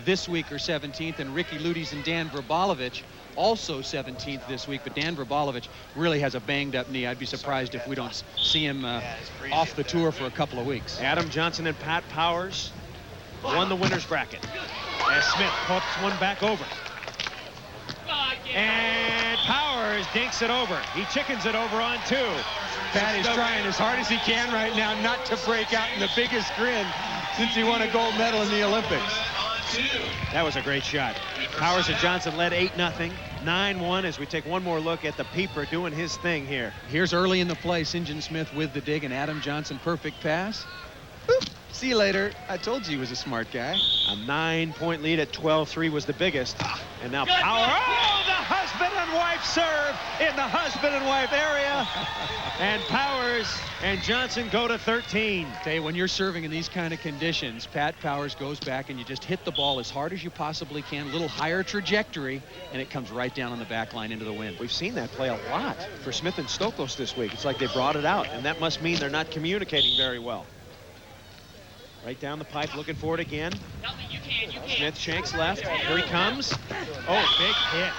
this week are 17th, and Ricky Ludes and Dan Vrabolovich also 17th this week. But Dan Vrabolovich really has a banged-up knee. I'd be surprised if we don't see him off the tour for a couple of weeks. Adam Johnson and Pat Powers won the winner's bracket as Smith hooks one back over. And Powers dinks it over. He chickens it over on two. Pat is trying as hard as he can right now not to break out in the biggest grin since he won a gold medal in the Olympics. That was a great shot. Powers and Johnson led 8-0, 9-1 as we take one more look at the Peeper doing his thing here. Here's early in the play, St. John Smith with the dig, and Adam Johnson perfect pass. Boop. See you later. I told you he was a smart guy. A 9-point lead at 12-3 was the biggest. And now Power. Oh, the husband and wife serve in the husband and wife area. And Powers and Johnson go to 13. Hey, when you're serving in these kind of conditions, Pat Powers goes back and you just hit the ball as hard as you possibly can, a little higher trajectory, and it comes right down on the back line into the wind. We've seen that play a lot for Smith and Stoklos this week. It's like they brought it out, and that must mean they're not communicating very well. Right down the pipe, looking for it again. Smith shanks left. Here he comes. Oh, big hit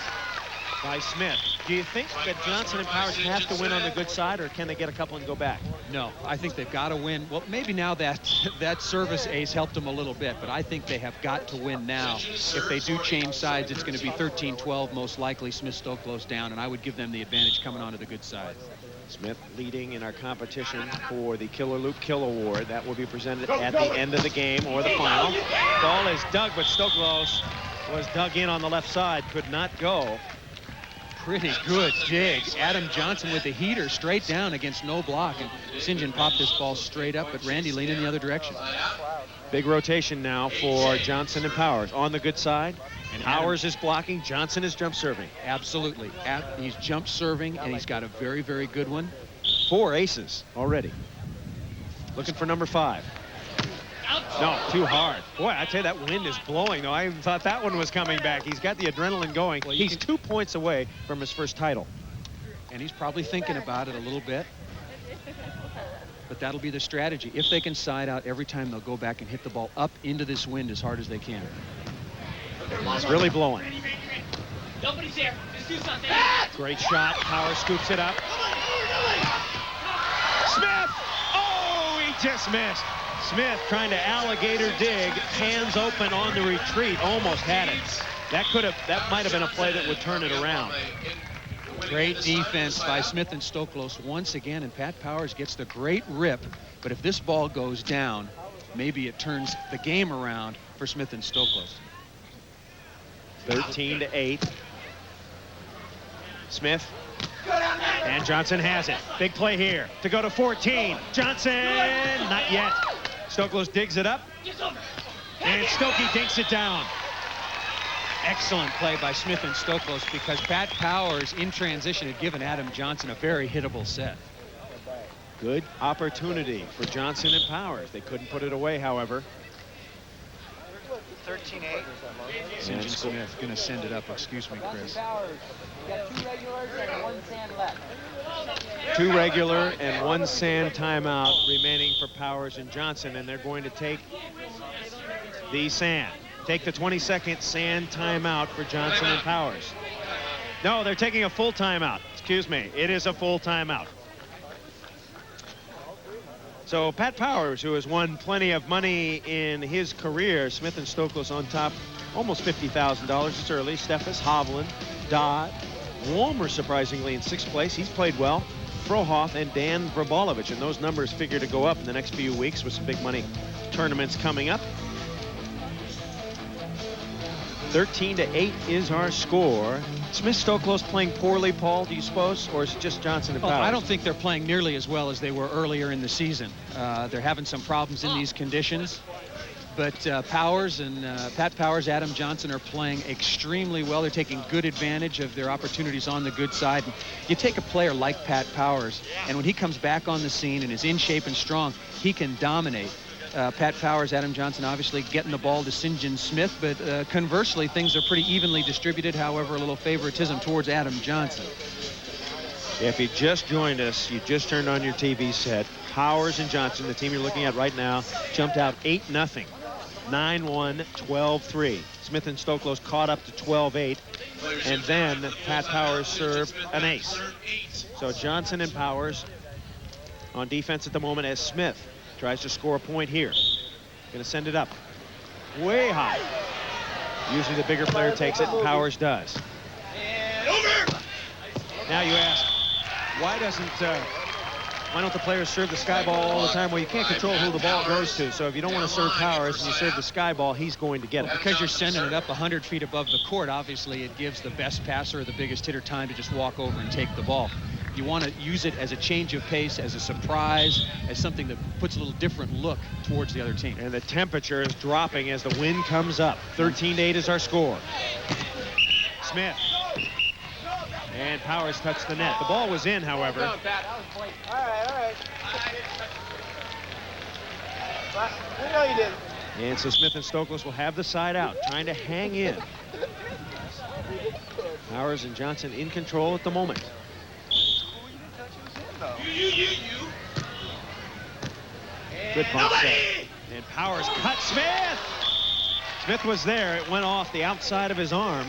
by Smith. Do you think that Johnson and Powers have to win on the good side, or can they get a couple and go back? No, I think they've got to win. Well, maybe now that service ace helped them a little bit, but I think they have got to win now. If they do change sides, it's going to be 13-12 most likely. Smith Stoklos down, and I would give them the advantage coming onto the good side. Smith leading in our competition for the Killer Loop Kill Award. That will be presented at the end of the game or the final. Ball is dug, but Stoklos was dug in on the left side, could not go. Pretty good dig. Adam Johnson with the heater straight down against no block, and St. John popped this ball straight up, but Randy leaned in the other direction. Big rotation now for Johnson and Powers on the good side. And Powers is blocking, Johnson is jump serving. Absolutely. He's jump serving, and he's got a very, very good one. 4 aces already. Looking for number 5. No, too hard. Boy, I tell you, that wind is blowing, though. I even thought that one was coming back. He's got the adrenaline going. Well, he's 2 points away from his first title. And he's probably thinking about it a little bit. But that'll be the strategy. If they can side out every time, they'll go back and hit the ball up into this wind as hard as they can. It's really blowing. Nobody's there. Just do something. Great shot. Power scoops it up. Smith! Oh, he just missed. Smith trying to alligator dig, hands open on the retreat, almost had it. That might have been a play that would turn it around. Great defense by Smith and Stoklos once again, and Pat Powers gets the great rip. But if this ball goes down, maybe it turns the game around for Smith and Stoklos. 13-8. Smith. And Johnson has it. Big play here to go to 14. Johnson, not yet. Stoklos digs it up. And Stokey dinks it down. Excellent play by Smith and Stoklos, because Pat Powers in transition had given Adam Johnson a very hittable set. Good opportunity for Johnson and Powers. They couldn't put it away, however. 13-8. St. John Smith going to send it up. Excuse me, Chris. You got 2 regulars and 1 sand left. 2 regular and 1 sand timeout remaining for Powers and Johnson, and they're going to take the sand. Take the 20-second sand timeout for Johnson and Powers. No, they're taking a full timeout. Excuse me. It is a full timeout. So Pat Powers, who has won plenty of money in his career, Smith and Stoklos on top, almost $50,000. It's early. Steffes, Hovland, Dodd, Walmer surprisingly in 6th place. He's played well. Frohoff and Dan Vrabolovich, and those numbers figure to go up in the next few weeks with some big money tournaments coming up. 13-8 is our score. Smith Stoklos playing poorly, Paul, do you suppose, or is it just Johnson and Powers? I don't think they're playing nearly as well as they were earlier in the season. They're having some problems in these conditions. But Powers and Pat Powers, Adam Johnson are playing extremely well. They're taking good advantage of their opportunities on the good side. And you take a player like Pat Powers, and when he comes back on the scene and is in shape and strong, he can dominate. Pat Powers, Adam Johnson obviously getting the ball to St. John Smith, but conversely, things are pretty evenly distributed. However, a little favoritism towards Adam Johnson. If you just joined us, you just turned on your TV set, Powers and Johnson, the team you're looking at right now, jumped out 8-0 9-1, 12-3. Smith and Stoklos caught up to 12-8, and then Pat Powers served an ace. So Johnson and Powers on defense at the moment as Smith tries to score a point here. Gonna send it up way high. Usually the bigger player takes it, and Powers does. Now you ask, why don't the players serve the sky ball all the time? Well, you can't control who the ball goes to. So if you don't want to serve Powers and you serve the sky ball, he's going to get it. Because you're sending it up 100 feet above the court, obviously it gives the best passer or the biggest hitter time to just walk over and take the ball. You want to use it as a change of pace, as a surprise, as something that puts a little different look towards the other team. And the temperature is dropping as the wind comes up. 13-8 is our score. Smith. And Powers touched the net. The ball was in, however. All right. You know you didn't. And so Smith and Stoklos will have the side out, trying to hang in. Powers and Johnson in control at the moment. Good bump set. And Powers cut Smith. Smith was there. It went off the outside of his arm.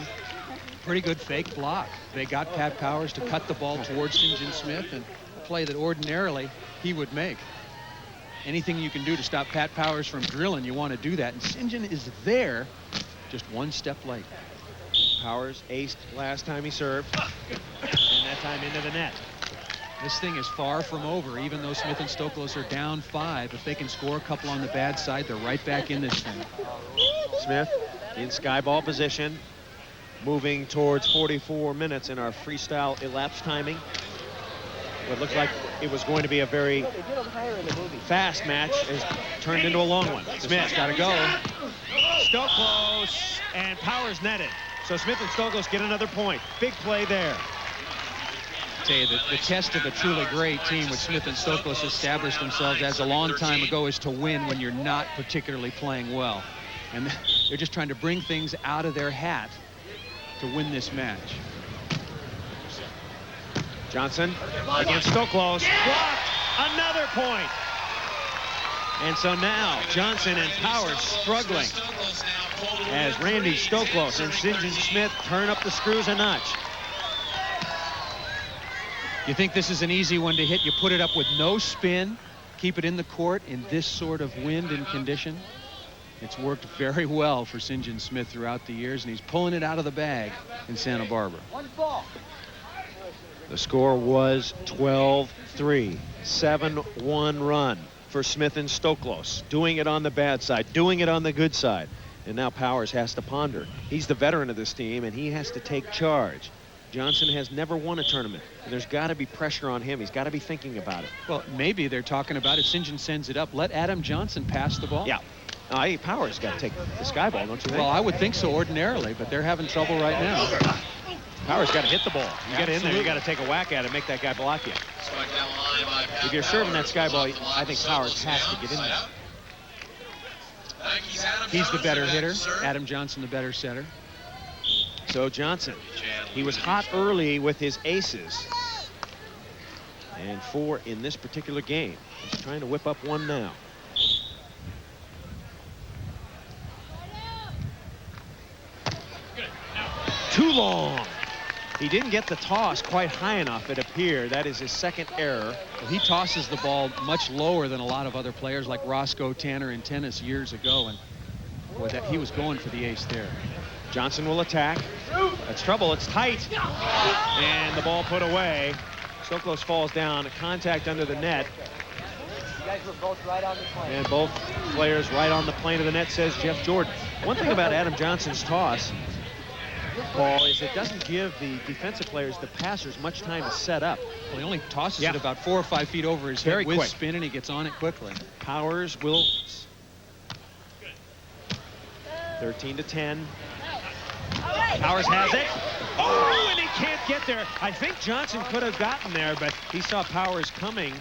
Pretty good fake block. They got Pat Powers to cut the ball towards St. John Smith, and a play that ordinarily he would make. Anything you can do to stop Pat Powers from drilling, you want to do that. And St. John is there, just one step late. Powers aced last time he served, and that time into the net. This thing is far from over, even though Smith and Stoklos are down 5. If they can score a couple on the bad side, they're right back in this thing. Smith in sky ball position, moving towards 44 minutes in our freestyle elapsed timing. What looked like it was going to be a very fast match has turned into a long one. Smith's got to go. Stoklos and Powers netted. So Smith and Stoklos get another point. Big play there. Tell you, the test of a truly great team, which Smith and Stoklos established themselves as a long time ago, is to win when you're not particularly playing well. And they're just trying to bring things out of their hat to win this match. Johnson against Stoklos. Blocked. Another point. And so now Johnson and Powers struggling as Randy Stoklos and St. John Smith turn up the screws a notch. You think this is an easy one to hit? You put it up with no spin, keep it in the court in this sort of wind and condition. It's worked very well for St. John Smith throughout the years, and he's pulling it out of the bag in Santa Barbara. One ball. The score was 12-3, 7-1 run for Smith and Stoklos. Doing it on the bad side, doing it on the good side. And now Powers has to ponder. He's the veteran of this team, and he has to take charge. Johnson has never won a tournament, and there's got to be pressure on him. He's got to be thinking about it. Well, maybe they're talking about it. St. John sends it up. Let Adam Johnson pass the ball. Yeah. Powers got to take the sky ball, don't you think? Well, I would think so ordinarily, but they're having trouble right now. Powers got to hit the ball. You get in there, you got to take a whack at it, make that guy block you. If you're serving that sky ball, I think Powers has to get in there. He's the better hitter. Adam Johnson, the better setter. So Johnson, he was hot early with his aces. And 4 in this particular game. He's trying to whip up one now. Too long. He didn't get the toss quite high enough, it appeared. That is his second error. Well, he tosses the ball much lower than a lot of other players like Roscoe Tanner in tennis years ago, and boy, he was going for the ace there. Johnson will attack. That's trouble. It's tight. And the ball put away. Stoklos falls down. Contact under the net. You guys were both right on the plane. And both players right on the plane of the net, says Jeff Jordan. One thing about Adam Johnson's toss, Paul, is it doesn't give the defensive players, the passers, much time to set up. Well, he only tosses it about 4 or 5 feet over his head with quick spin, and he gets on it quickly. Powers will 13-10. Powers has it. Oh, and he can't get there. I think Johnson could have gotten there, but he saw Powers coming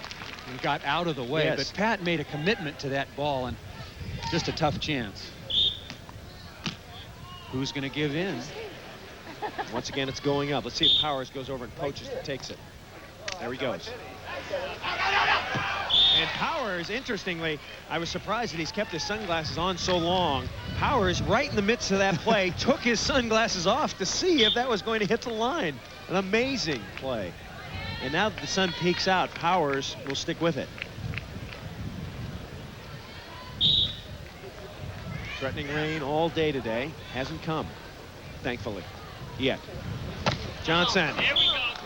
and got out of the way. Yes. But Pat made a commitment to that ball, and just a tough chance. Who's going to give in? Once again, it's going up. Let's see if Powers goes over and poaches and takes it. There he goes. And Powers, interestingly, I was surprised that he's kept his sunglasses on so long. Powers, right in the midst of that play, took his sunglasses off to see if that was going to hit the line. An amazing play. And now that the sun peeks out, Powers will stick with it. Threatening rain all day today. Hasn't come, thankfully, yet. Johnson.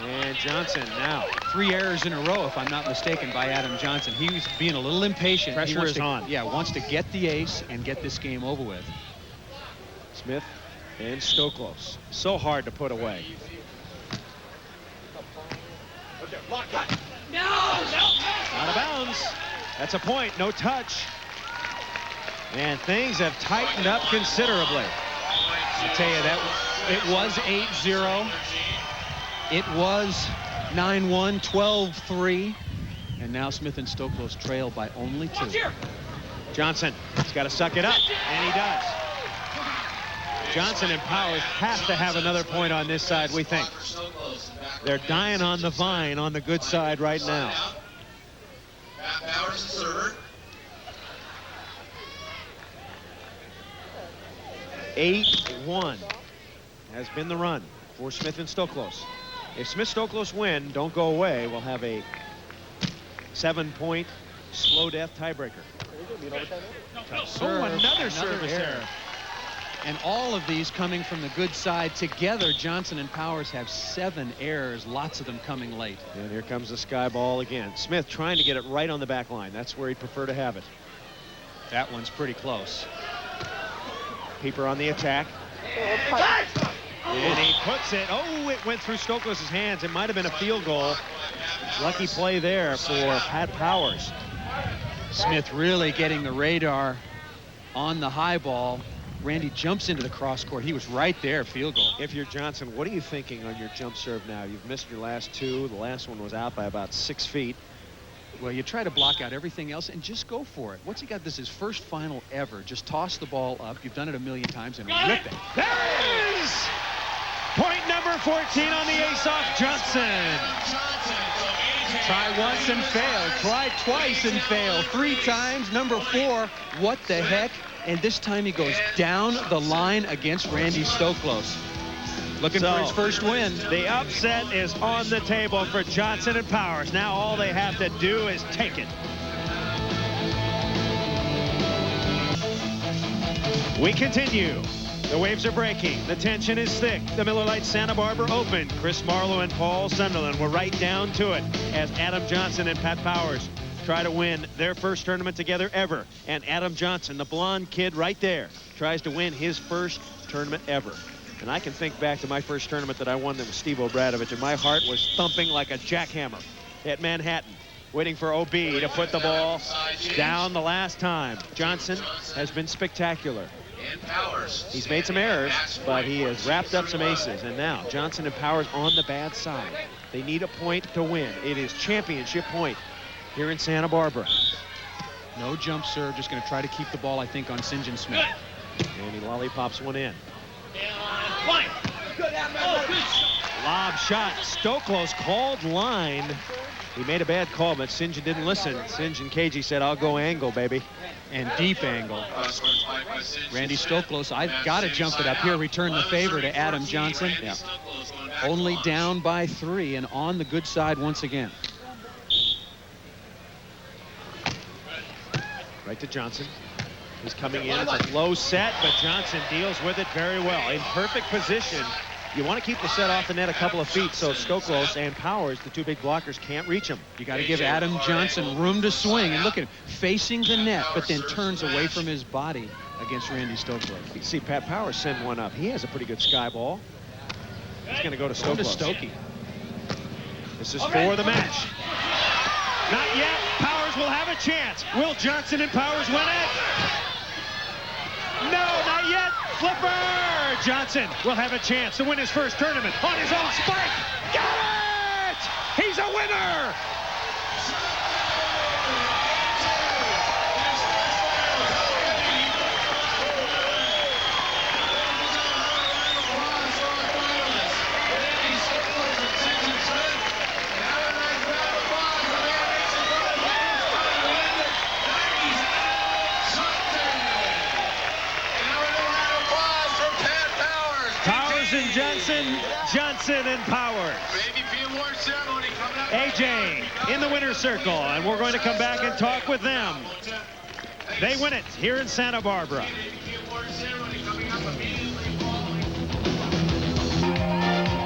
And Johnson now. 3 errors in a row, if I'm not mistaken, by Adam Johnson. He was being a little impatient. Pressure is on. Yeah, wants to get the ace and get this game over with. Smith and Stoklos. So hard to put away. No! Out of bounds. That's a point. No touch. And things have tightened up considerably. I tell you, that it was 8-0. It was 9-1, 12-3. And now Smith and Stoklos trail by only 2. Johnson has got to suck it up, and he does. Johnson and Powers have to have another point on this side, we think. They're dying on the vine on the good side right now. Powers the server. 8-1 has been the run for Smith and Stoklos. If Smith-Stoklos win, don't go away, we'll have a 7-point slow death tiebreaker. Serve, another service error. And all of these coming from the good side. Together, Johnson and Powers have 7 errors, lots of them coming late. And here comes the sky ball again. Smith trying to get it right on the back line. That's where he'd prefer to have it. That one's pretty close. Peeper on the attack. And he puts it. Oh, it went through Stoklos' hands. It might have been a field goal. Lucky play there for Pat Powers. Smith really getting the radar on the high ball. Randy jumps into the cross court. He was right there, field goal. If you're Johnson, what are you thinking on your jump serve now? You've missed your last 2. The last one was out by about 6 feet. Well, you try to block out everything else and just go for it. What's he got? This is his first final ever. Just toss the ball up. You've done it a million times and rip it. There it is! Point number 14 on the ace-off, Johnson. Try once and fail. Try twice and fail. 3 times. Number 4. What the heck? And this time he goes down the line against Randy Stoklos. Looking for his first win. The upset is on the table for Johnson and Powers. Now all they have to do is take it. We continue. The waves are breaking. The tension is thick. The Miller Lite Santa Barbara Open. Chris Marlowe and Paul Sunderland were right down to it as Adam Johnson and Pat Powers try to win their first tournament together ever. And Adam Johnson, the blonde kid right there, tries to win his first tournament ever. And I can think back to my first tournament that I won that was Steve Obradovich, and my heart was thumping like a jackhammer at Manhattan, waiting for OB to put the ball down the last time. Johnson has been spectacular. He's made some errors, but he has wrapped up some aces. And now Johnson and Powers on the bad side. They need a point to win. It is championship point here in Santa Barbara. No jump serve, just going to try to keep the ball, I think, on St. John Smith. And he lollipops one in. Line. Lob shot. Stoklos called line. He made a bad call, but St. John didn't listen. St. John KG said, I'll go angle, baby. And deep angle. Randy Stoklos, I've got to jump it up here, return the favor to Adam Johnson. Yeah. Only down by 3 and on the good side once again. Right to Johnson. He's coming in. It's a low set, but Johnson deals with it very well. In perfect position. You want to keep the set off the net a couple of feet so Stoklos and Powers, the 2 big blockers, can't reach him. You got to give Adam Johnson room to swing. And look at him, facing the net, but then turns away from his body against Randy Stoklos. You can see Pat Powers send one up. He has a pretty good sky ball. He's going to go to Stoklos. Stokey. This is for the match. Not yet. Powers will have a chance. Will Johnson and Powers win it? No, not yet. Flipper! Johnson will have a chance to win his first tournament on his own spike. Got it! He's a winner! Powers and Johnson, Johnson and Powers. AVP award ceremony coming up. AJ in the winner's circle, and we're going to come back and talk with them. They win it here in Santa Barbara. AVP award ceremony coming up immediately.